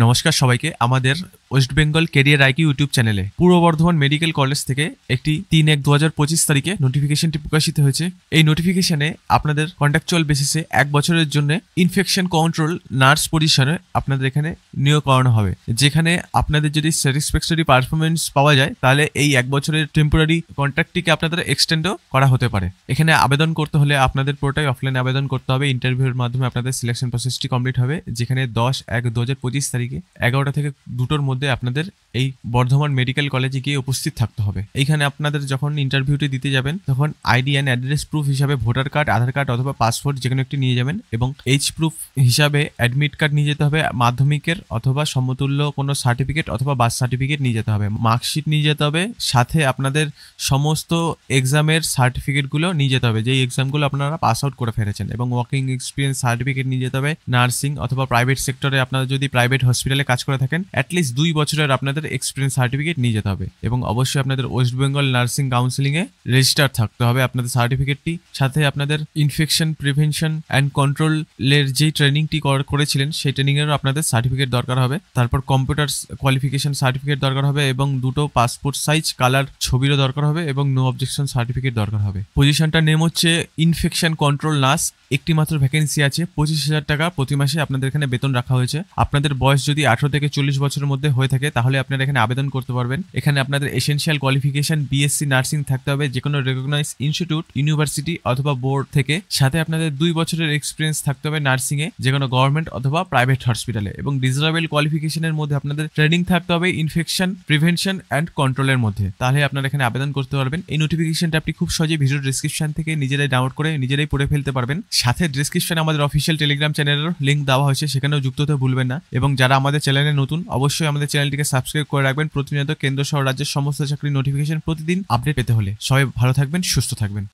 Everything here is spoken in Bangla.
নমস্কার সবাইকে আমাদের West Bengal career IQ YouTube চ্যানেলে পূর্ব বর্ধমান মেডিকেল কলেজ থেকে একটি 3/1/2025 তারিখে নোটিফিকেশনটি প্রকাশিত হয়েছে। এই নোটিফিকেশনে আপনাদের কন্ট্রাকচুয়াল বেসিসে 1 বছরের জন্য ইনফেকশন কন্ট্রোল নার্স পজিশনে আপনাদের এখানে নিয়োগ করানো হবে, যেখানে আপনাদের যদি স্যাটিসফ্যাক্টরি পারফরমেন্স পাওয়া যায় তাহলে এই 1 বছরের টেম্পোরারি কন্ট্রাক্টটিকে আপনাদের এক্সটেন্ডও করা হতে পারে। এখানে আবেদন করতে হলে আপনাদের পুরোটাই অফলাইনে আবেদন করতে হবে। ইন্টারভিউর মাধ্যমে আপনাদের সিলেকশন প্রসেসটি কমপ্লিট হবে, যেখানে 10/1/2025 তারিখে 11টা থেকে 2টোর মধ্যে আপনাদের এই বর্ধমান মেডিকেল কলেজে গিয়ে উপস্থিত থাকতে হবে। এইখানে আপনাদের যখন ইন্টারভিউটি দিতে যাবেন তখন আইডি অ্যান্ড অ্যাড্রেস প্রুফ হিসাবে ভোটার কার্ড, আধার কার্ড অথবা পাসপোর্ট যে কোনো একটি নিয়ে যাবেন, এবং এইচ প্রুফ হিসাবে অ্যাডমিট কার্ড নিয়ে যেতে হবে, মাধ্যমিকের অথবা সমতুল্য কোনো সার্টিফিকেট অথবা বার্থ সার্টিফিকেট নিয়ে যেতে হবে, মার্কশিট নিয়ে যেতে হবে, সাথে আপনাদের সমস্ত এক্সামের সার্টিফিকেটগুলো নিয়ে যেতে হবে যেই এক্সামগুলো আপনারা পাস আউট করে ফেলেছেন, এবং ওয়ার্কিং এক্সপিরিয়েন্স সার্টিফিকেট নিয়ে যেতে হবে। নার্সিং অথবা প্রাইভেট সেক্টরে আপনারা যদি প্রাইভেট হসপিটালে কাজ করে থাকেন অ্যাটলিস্ট 2 বছরের আপনাদের এক্সপিরিয়েন্স সার্টিফিকেট নিয়ে যেতে হবে, এবং অবশ্যই আপনাদের ওয়েস্ট বেঙ্গল নার্সিং কাউন্সিলিংয়ে রেজিস্টার থাকতে হবে আপনাদের সার্টিফিকেটটি। সাথে আপনাদের ইনফেকশন প্রিভেনশন অ্যান্ড কন্ট্রোলের যেই ট্রেনিংটি করেছিলেন সেই ট্রেনিংয়েরও আপনাদের সার্টিফিকেট দরকার হবে। তারপর কম্পিউটার কোয়ালিফিকেশন সার্টিফিকেট দরকার হবে, এবং 2টো পাসপোর্ট সাইজ কালার ছবিরও দরকার হবে, এবং নো অবজেকশন সার্টিফিকেট দরকার হবে। পজিশনটার নেম হচ্ছে ইনফেকশন কন্ট্রোল নার্স। একটি মাত্র ভ্যাকেন্সি আছে, 25,000 টাকা প্রতি মাসে আপনাদের এখানে বেতন রাখা হয়েছে। আপনাদের বয়স যদি 18 থেকে 40 বছরের মধ্যে হয়ে থাকে তাহলে আপনারা এখানে আবেদন করতে পারবেন। এখানে আপনাদের এসেনশিয়াল কোয়ালিফিকেশন বিএসসি নার্সিং থাকতে হবে যে কোনো রেকগনাইজ ইনস্টিটিউট, ইউনিভার্সিটি অথবা বোর্ড থেকে। সাথে আপনাদের 2 বছরের এক্সপিরিয়েন্স থাকতে হবে নার্সিংয়ে যে কোনো গভর্নমেন্ট অথবা প্রাইভেট হসপিটালে, এবং ডিজারেবল কোয়ালিফিকেশনের মধ্যে আপনাদের ট্রেনিং থাকতে হবে ইনফেকশন প্রিভেনশন অ্যান্ড কন্ট্রোলের মধ্যে। তাহলে আপনারা এখানে আবেদন করতে পারবেন। এই নোটিফিকেশনটা আপনি খুব সহজে ভিডিও ডেসক্রিপশন থেকে নিজেরাই ডাউনলোড করে নিজেরাই পড়ে ফেলতে পারবেন। সাথে ডেসক্রিপশনে আমাদের অফিসিয়াল টেলিগ্রাম চ্যানেলের লিঙ্ক দেওয়া হয়েছে, সেখানেও যুক্ত হতে ভুলবেন না। এবং যারা আমাদের চ্যানেলে নতুন অবশ্যই আমাদের চ্যানেলটিকে সাবস্ক্রাইব করে রাখবেন প্রতিনিয়ত কেন্দ্র সহ রাজ্যের সমস্ত চাকরির নোটিফিকেশন প্রতিদিন আপডেট পেতে হলে। সবাই ভালো থাকবেন, সুস্থ থাকবেন।